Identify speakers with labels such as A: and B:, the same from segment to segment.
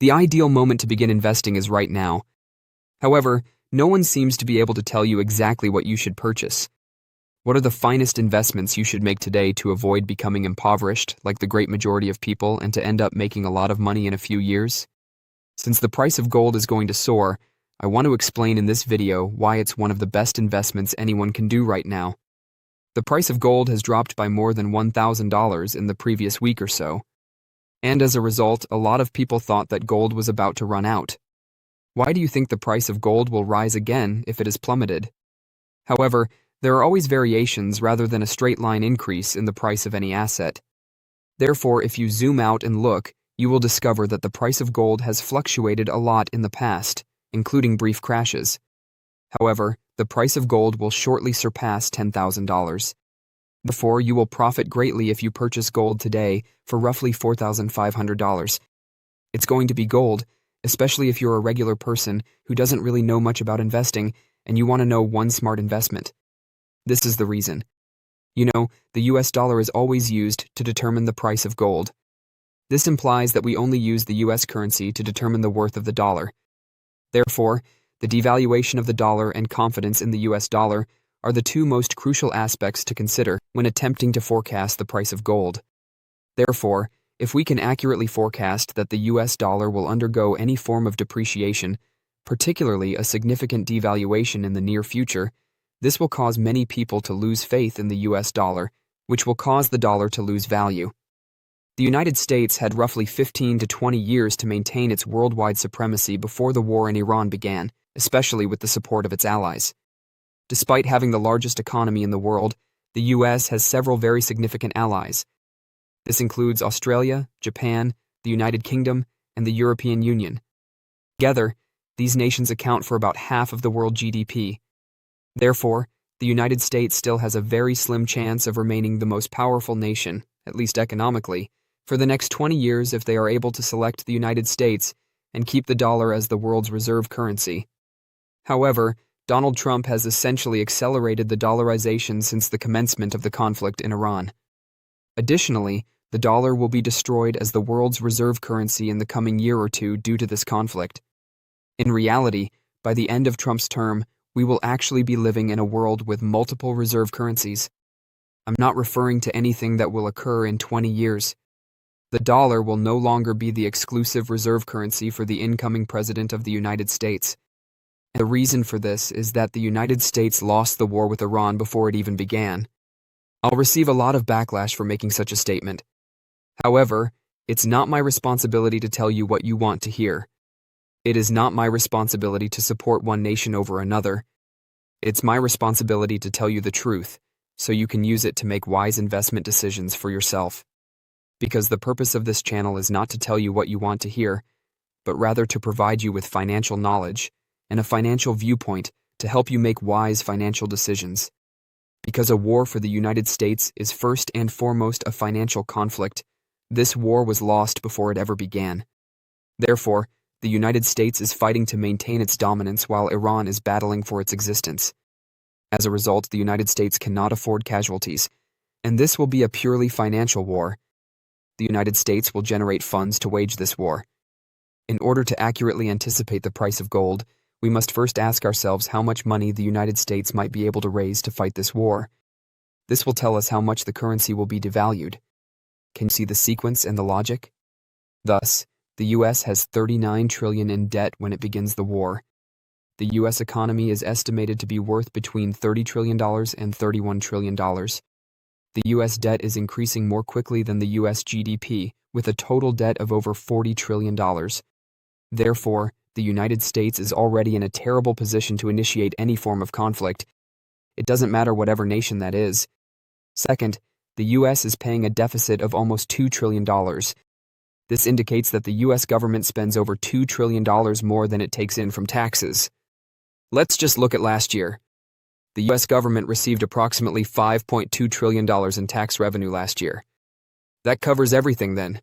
A: The ideal moment to begin investing is right now. However, no one seems to be able to tell you exactly what you should purchase. What are the finest investments you should make today to avoid becoming impoverished like the great majority of people and to end up making a lot of money in a few years? Since the price of gold is going to soar, I want to explain in this video why it's one of the best investments anyone can do right now. The price of gold has dropped by more than $1,000 in the previous week or so. And as a result, a lot of people thought that gold was about to run out. Why do you think the price of gold will rise again if it has plummeted? However, there are always variations rather than a straight line increase in the price of any asset. Therefore, if you zoom out and look, you will discover that the price of gold has fluctuated a lot in the past, including brief crashes. However, the price of gold will shortly surpass $10,000. Therefore, you will profit greatly if you purchase gold today for roughly $4,500. It's going to be gold, especially if you're a regular person who doesn't really know much about investing and you want to know one smart investment. This is the reason. You know, the US dollar is always used to determine the price of gold. This implies that we only use the US currency to determine the worth of the dollar. Therefore, the devaluation of the dollar and confidence in the US dollar are the two most crucial aspects to consider when attempting to forecast the price of gold. Therefore, if we can accurately forecast that the US dollar will undergo any form of depreciation, particularly a significant devaluation in the near future, this will cause many people to lose faith in the US dollar, which will cause the dollar to lose value. The United States had roughly 15 to 20 years to maintain its worldwide supremacy before the war in Iran began, especially with the support of its allies. Despite having the largest economy in the world, the US has several very significant allies. This includes Australia, Japan, the United Kingdom, and the European Union. Together, these nations account for about half of the world GDP. Therefore, the United States still has a very slim chance of remaining the most powerful nation, at least economically, for the next 20 years if they are able to select the United States and keep the dollar as the world's reserve currency. However, Donald Trump has essentially accelerated the dollarization since the commencement of the conflict in Iran. Additionally, the dollar will be destroyed as the world's reserve currency in the coming year or two due to this conflict. In reality, by the end of Trump's term, we will actually be living in a world with multiple reserve currencies. I'm not referring to anything that will occur in 20 years. The dollar will no longer be the exclusive reserve currency for the incoming president of the United States. And the reason for this is that the United States lost the war with Iran before it even began. I'll receive a lot of backlash for making such a statement. However, it's not my responsibility to tell you what you want to hear. It is not my responsibility to support one nation over another. It's my responsibility to tell you the truth, so you can use it to make wise investment decisions for yourself. Because the purpose of this channel is not to tell you what you want to hear, but rather to provide you with financial knowledge and a financial viewpoint to help you make wise financial decisions. Because a war for the United States is first and foremost a financial conflict, this war was lost before it ever began. Therefore, the United States is fighting to maintain its dominance while Iran is battling for its existence. As a result, the United States cannot afford casualties, and this will be a purely financial war. The United States will generate funds to wage this war. In order to accurately anticipate the price of gold, we must first ask ourselves how much money the United States might be able to raise to fight this war. This will tell us how much the currency will be devalued. Can you see the sequence and the logic? Thus, the US has $39 trillion in debt when it begins the war. The US economy is estimated to be worth between $30 trillion and $31 trillion. The US debt is increasing more quickly than the US GDP, with a total debt of over $40 trillion. Therefore, the United States is already in a terrible position to initiate any form of conflict. It doesn't matter whatever nation that is. Second, the US is paying a deficit of almost $2 trillion. This indicates that the US government spends over $2 trillion more than it takes in from taxes. Let's just look at last year. The US government received approximately $5.2 trillion in tax revenue last year. That covers everything then.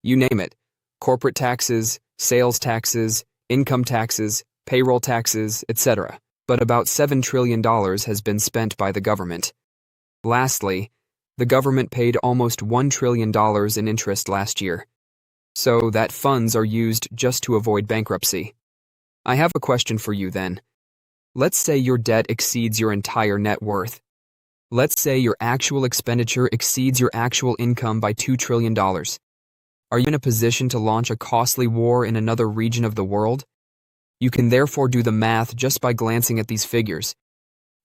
A: You name it. Corporate taxes, sales taxes, income taxes, payroll taxes, etc. But about $7 trillion has been spent by the government. Lastly, the government paid almost $1 trillion in interest last year. so that funds are used just to avoid bankruptcy. I have a question for you then. Let's say your debt exceeds your entire net worth. Let's say your actual expenditure exceeds your actual income by $2 trillion. Are you in a position to launch a costly war in another region of the world? You can therefore do the math just by glancing at these figures.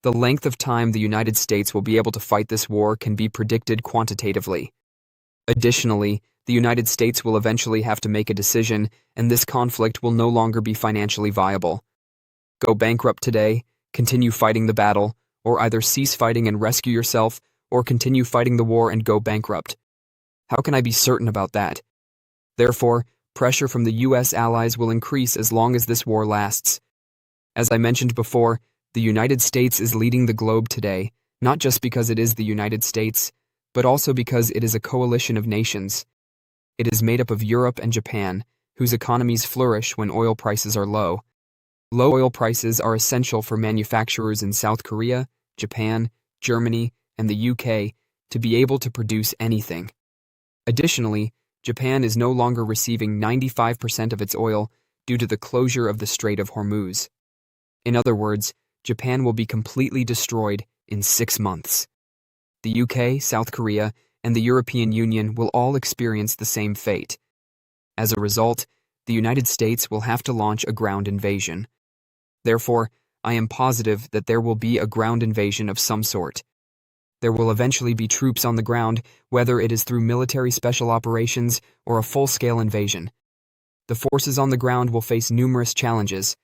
A: The length of time the United States will be able to fight this war can be predicted quantitatively. Additionally, the United States will eventually have to make a decision, and this conflict will no longer be financially viable. Go bankrupt today, continue fighting the battle, or either cease fighting and rescue yourself, or continue fighting the war and go bankrupt. How can I be certain about that? Therefore, pressure from the U.S. allies will increase as long as this war lasts. As I mentioned before, the United States is leading the globe today, not just because it is the United States, but also because it is a coalition of nations. It is made up of Europe and Japan, whose economies flourish when oil prices are low. Low oil prices are essential for manufacturers in South Korea, Japan, Germany, and the UK to be able to produce anything. Additionally, Japan is no longer receiving 95% of its oil due to the closure of the Strait of Hormuz. In other words, Japan will be completely destroyed in 6 months. The UK, South Korea, and the European Union will all experience the same fate. As a result, the United States will have to launch a ground invasion. Therefore, I am positive that there will be a ground invasion of some sort. There will eventually be troops on the ground, whether it is through military special operations or a full-scale invasion. The forces on the ground will face numerous challenges.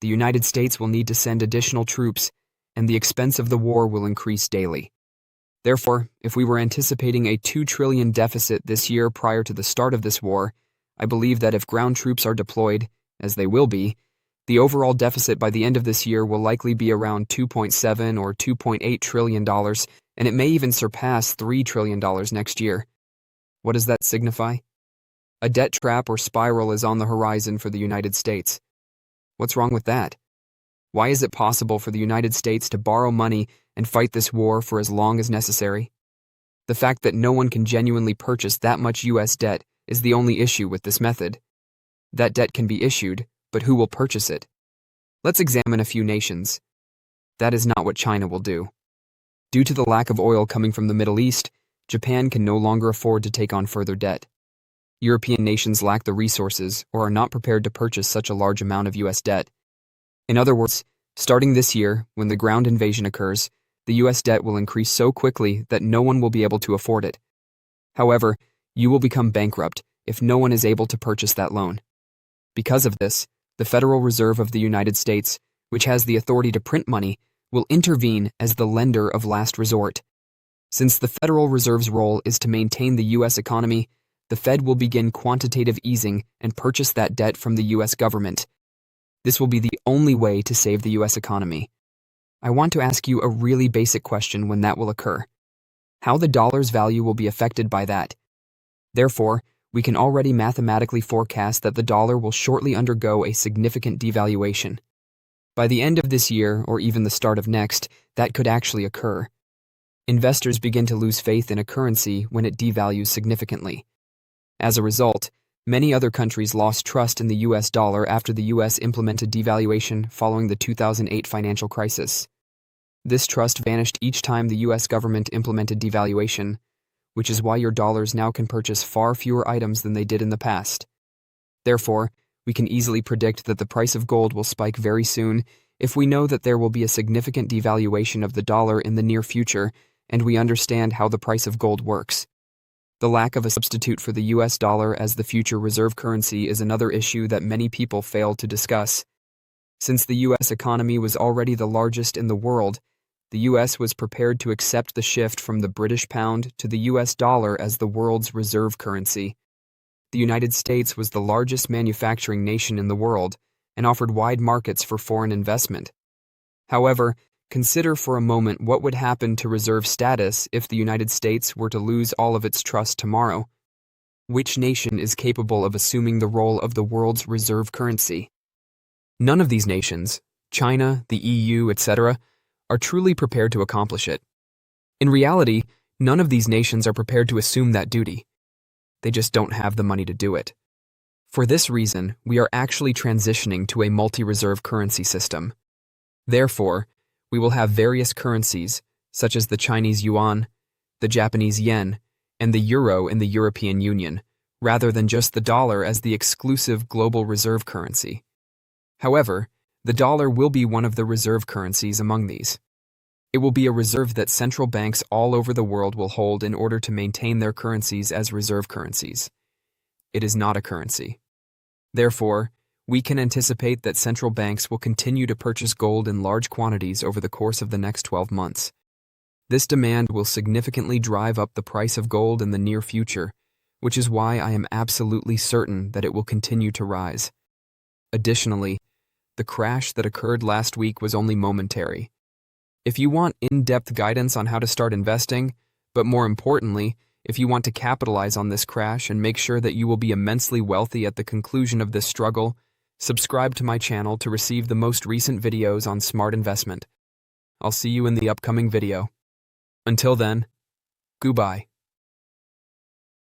A: The United States will need to send additional troops, and the expense of the war will increase daily. Therefore, if we were anticipating a $2 trillion deficit this year prior to the start of this war, I believe that if ground troops are deployed, as they will be, the overall deficit by the end of this year will likely be around $2.7 or $2.8 trillion, and it may even surpass $3 trillion next year. What does that signify? A debt trap or spiral is on the horizon for the United States. What's wrong with that? Why is it possible for the United States to borrow money and fight this war for as long as necessary? The fact that no one can genuinely purchase that much U.S. debt is the only issue with this method. That debt can be issued, but who will purchase it? Let's examine a few nations. That is not what China will do. Due to the lack of oil coming from the Middle East, Japan can no longer afford to take on further debt. European nations lack the resources or are not prepared to purchase such a large amount of U.S. debt. In other words, starting this year, when the ground invasion occurs, the U.S. debt will increase so quickly that no one will be able to afford it. However, you will become bankrupt if no one is able to purchase that loan. Because of this, the Federal Reserve of the United States, which has the authority to print money, will intervene as the lender of last resort. Since the Federal Reserve's role is to maintain the U.S. economy, the Fed will begin quantitative easing and purchase that debt from the U.S. government. This will be the only way to save the U.S. economy. I want to ask you a really basic question when that will occur. How the dollar's value will be affected by that. Therefore, we can already mathematically forecast that the dollar will shortly undergo a significant devaluation. By the end of this year, or even the start of next, that could actually occur. Investors begin to lose faith in a currency when it devalues significantly. As a result, many other countries lost trust in the U.S. dollar after the U.S. implemented devaluation following the 2008 financial crisis. This trust vanished each time the U.S. government implemented devaluation, which is why your dollars now can purchase far fewer items than they did in the past. Therefore, we can easily predict that the price of gold will spike very soon if we know that there will be a significant devaluation of the dollar in the near future and we understand how the price of gold works. The lack of a substitute for the U.S. dollar as the future reserve currency is another issue that many people fail to discuss. Since the U.S. economy was already the largest in the world, the U.S. was prepared to accept the shift from the British pound to the U.S. dollar as the world's reserve currency. The United States was the largest manufacturing nation in the world and offered wide markets for foreign investment. However, consider for a moment what would happen to reserve status if the United States were to lose all of its trust tomorrow. Which nation is capable of assuming the role of the world's reserve currency? None of these nations, China, the EU, etc., are truly prepared to accomplish it. In reality, none of these nations are prepared to assume that duty. They just don't have the money to do it. For this reason, we are actually transitioning to a multi-reserve currency system. Therefore, we will have various currencies, such as the Chinese yuan, the Japanese yen, and the euro in the European Union, rather than just the dollar as the exclusive global reserve currency. However, the dollar will be one of the reserve currencies among these. It will be a reserve that central banks all over the world will hold in order to maintain their currencies as reserve currencies. It is not a currency. Therefore, we can anticipate that central banks will continue to purchase gold in large quantities over the course of the next 12 months. This demand will significantly drive up the price of gold in the near future, which is why I am absolutely certain that it will continue to rise. Additionally, the crash that occurred last week was only momentary. If you want in-depth guidance on how to start investing, but more importantly, if you want to capitalize on this crash and make sure that you will be immensely wealthy at the conclusion of this struggle, subscribe to my channel to receive the most recent videos on smart investment. I'll see you in the upcoming video. Until then, goodbye.